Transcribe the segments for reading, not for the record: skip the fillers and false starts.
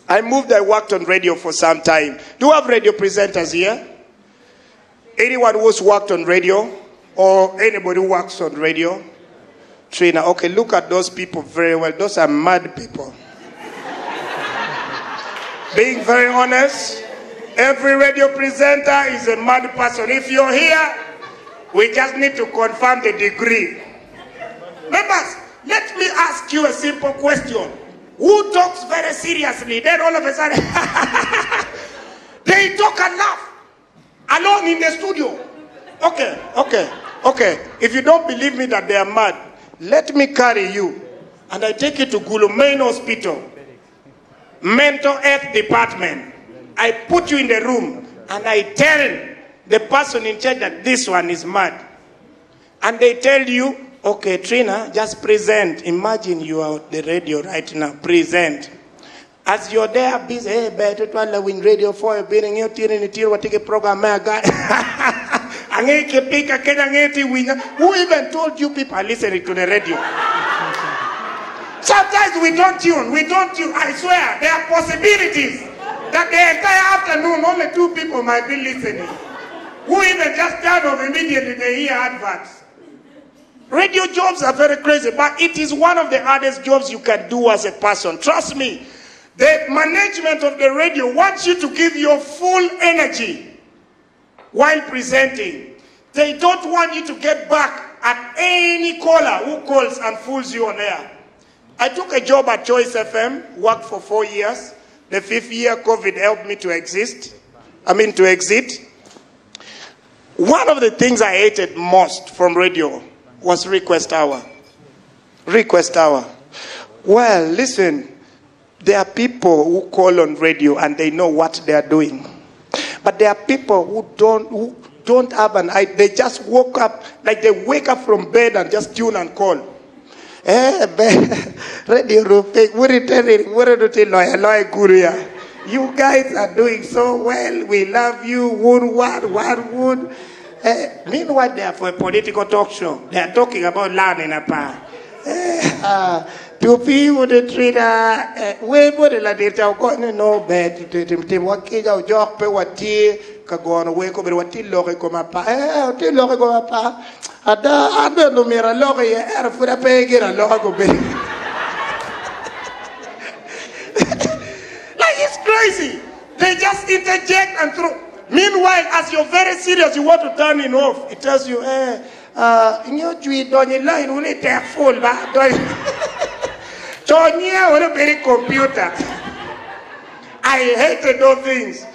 I worked on radio for some time. Do you have radio presenters here? Anyone who's worked on radio? Or anybody who works on radio? Trainer. Okay, look at those people very well. Those are mad people. Being very honest, every radio presenter is a mad person. If you're here, we just need to confirm the degree. Members, let me ask you a simple question. Who talks very seriously? Then all of a sudden, they talk and laugh alone in the studio. Okay. If you don't believe me that they are mad, let me carry you and I take you to Gulu Main Hospital, Mental Health Department. I put you in the room and I tell the person in charge that this one is mad. And they tell you, okay, Trina, just present. Imagine you are on the radio right now. Present. As you're there, busy, hey, better to win radio for being you what take a program, my guy. Who even told you people are listening to the radio? Sometimes we don't tune. I swear, there are possibilities that the entire afternoon only 2 people might be listening. Who even just turn off immediately they hear adverts. Radio jobs are very crazy, but it is one of the hardest jobs you can do as a person. Trust me, the management of the radio wants you to give your full energy while presenting. They don't want you to get back at any caller who calls and fools you on air. I took a job at Choice FM, worked for 4 years. The 5th year, COVID helped me to exit. One of the things I hated most from radio was request hour. Request hour. Well, listen, there are people who call on radio and they know what they are doing. But there are people who don't have an idea. They just woke up, like they wake up from bed and just tune and call. You guys are doing so well. We love you. Meanwhile, they are for a political talk show. They are talking about land in a park. To people the trader, we would let it out. No bad. To what kid out job pay what tea. Kagon wake up what tea log come up. Tea log go up. I don't know me a log here for a pay get a log of it. Like it's crazy. They just interject and throw. Meanwhile, as you're very serious, you want to turn it off. It tells you, in your tweet, don't you line, only take phone, but don't you on a very computer. I hated those things.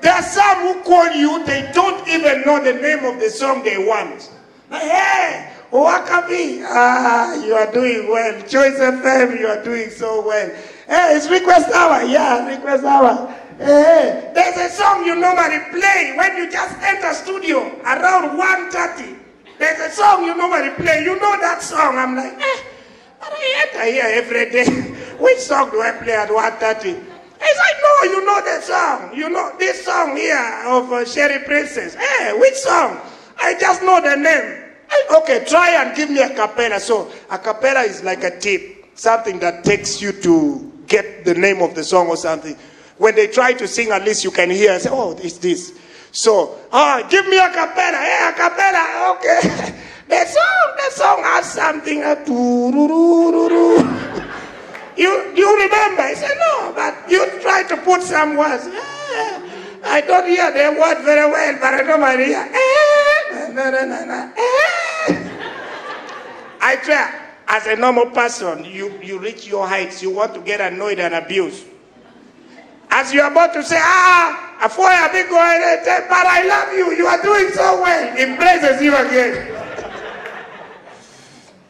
There are some who call you, they don't even know the name of the song they want. Hey, Owakabi, you are doing well. Choice FM, you are doing so well. Hey, it's request hour. Yeah, request hour. Hey, there's a song you normally play when you just enter studio around 1:30. There's a song you normally play. You know that song. I'm like, but I enter here every day. Which song do I play at 1:30? It's like, no, you know that song. You know this song here of Sherry Princess. Hey, which song? I just know the name. Okay, try and give me a cappella. So a cappella is like a tip, something that takes you to get the name of the song or something. When they try to sing, at least you can hear and say, oh, it's this. So, give me a cappella. Hey, a cappella. Okay. The song has something. You remember? I said, no, but you try to put some words. I don't hear the word very well, but I know my ear. I try. As a normal person, you reach your heights. You want to get annoyed and abused. As you're about to say, but I love you. You are doing so well. It praises you again.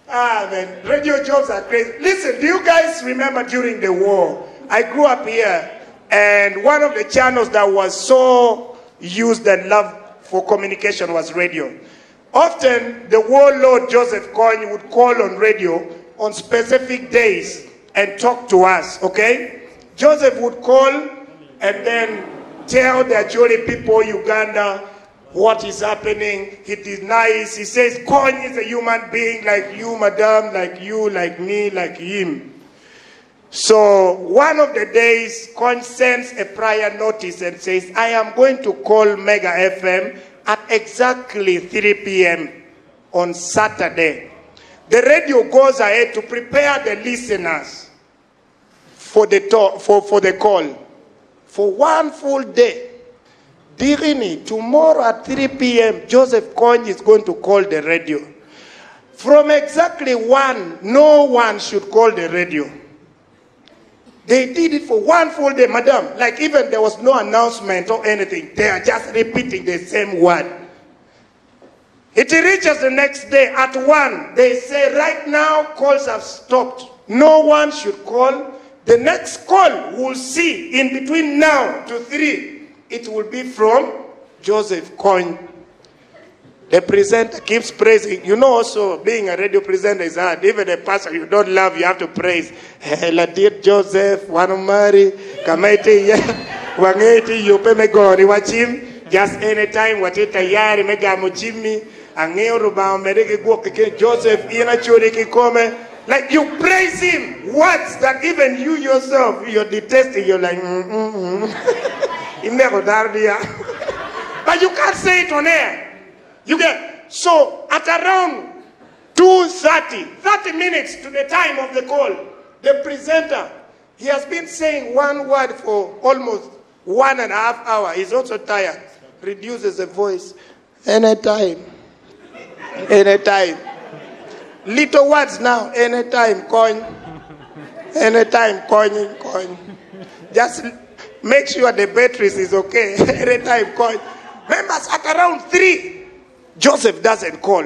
Man, radio jobs are crazy. Listen, do you guys remember during the war? I grew up here, and one of the channels that was so used and loved for communication was radio. Often, the warlord Joseph Kony would call on radio on specific days and talk to us, okay? Joseph would call and then tell the Acholi people, Uganda, what is happening. He denies. He says, Kony is a human being like you, madam, like you, like me, like him. So one of the days, Kash sends a prior notice and says, I am going to call Mega FM at exactly 3 p.m. on Saturday. The radio goes ahead to prepare the listeners for the call. For one full day. Dirini, tomorrow at 3 p.m., Joseph Kash is going to call the radio. From exactly 1, no one should call the radio. They did it for one full day, madam. Like even there was no announcement or anything. They are just repeating the same word. It reaches the next day at 1. They say right now calls have stopped. No one should call. The next call we'll see in between now to 3. It will be from Joseph Kash. The presenter keeps praising. You know also being a radio presenter is hard. Even a pastor you don't love, you have to praise. Ladir Joseph, Wanumari, Kameti, Wangeti, Yopemegori, Wachim. Just anytime, Watita Yari, Megamuchimi, Angeruba, Mereke Joseph, Inachuriki Kome. Like you praise him. Words that even you yourself, you're detesting. You're like, But you can't say it on air. You get, so at around 2:30, 30 minutes to the time of the call, the presenter, he has been saying one word for almost 1.5 hours. He's also tired. Reduces the voice. Anytime. Anytime. Little words now. Anytime, coin. Anytime, coin. Just make sure the batteries is okay. Anytime, coin. Members, at around 3, Joseph doesn't call.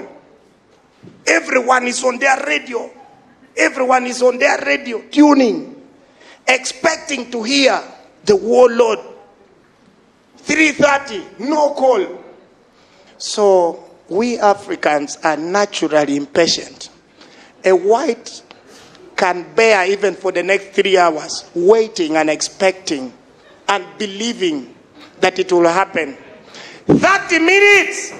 Everyone is on their radio. Everyone is on their radio, tuning, expecting to hear the warlord. 3:30, no call. So we Africans are naturally impatient. A white can bear even for the next 3 hours, waiting and expecting and believing that it will happen. 30 minutes.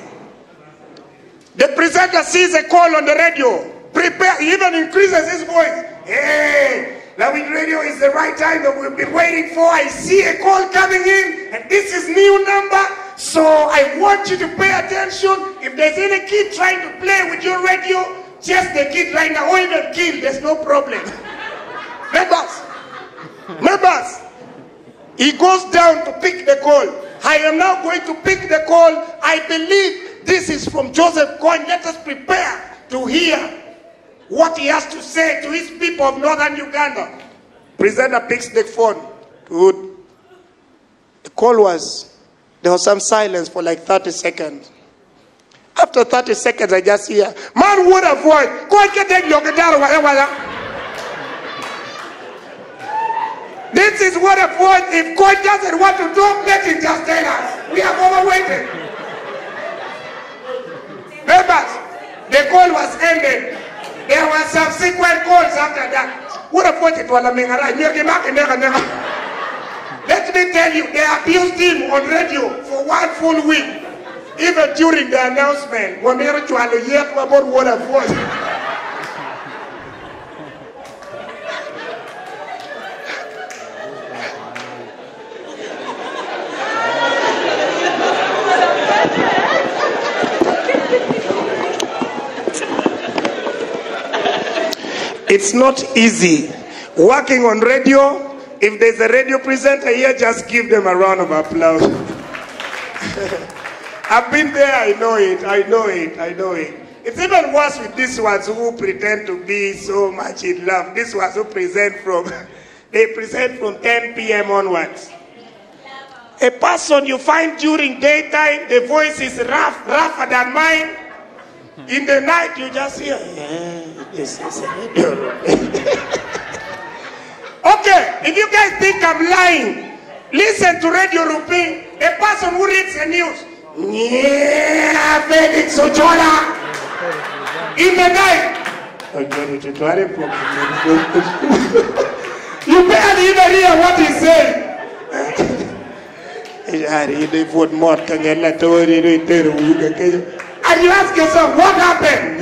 The presenter sees a call on the radio. Prepare, he even increases his voice. Hey, Lawin Radio is the right time that we've been waiting for. I see a call coming in, and this is new number. So I want you to pay attention. If there's any kid trying to play with your radio, just the kid right now, or even kill, there's no problem. Members, he goes down to pick the call. I am now going to pick the call. I believe this is from Joseph Kash. Let us prepare to hear what he has to say to his people of northern Uganda. Presenter picks the phone. Good. The call was, there was some silence for like 30 seconds. After 30 seconds, I just hear, man, what a voice. Go and get your guitar. This is what a voice. If God doesn't want to talk, let him just tell us. We have overwaited. Members, the call was ended. There were subsequent calls after that. What a voice it was. Let me tell you, they abused him on radio for one full week. Even during the announcement, when we were to hear about what a voice. It's not easy. Working on radio, if there's a radio presenter here, just give them a round of applause. I've been there, I know it. It's even worse with these ones who pretend to be so much in love. These ones who present they present from 10 p.m. onwards. A person you find during daytime, the voice is rougher than mine. In the night, you just hear, this is Okay, if you guys think I'm lying, listen to Radio Rupin, a person who reads the news. Felix Ochola. In the night. You barely even hear what he's saying. And you ask yourself, what happened?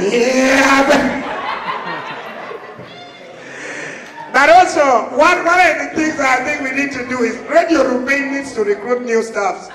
But also, one of the things I think we need to do is Radio Ruben needs to recruit new staffs.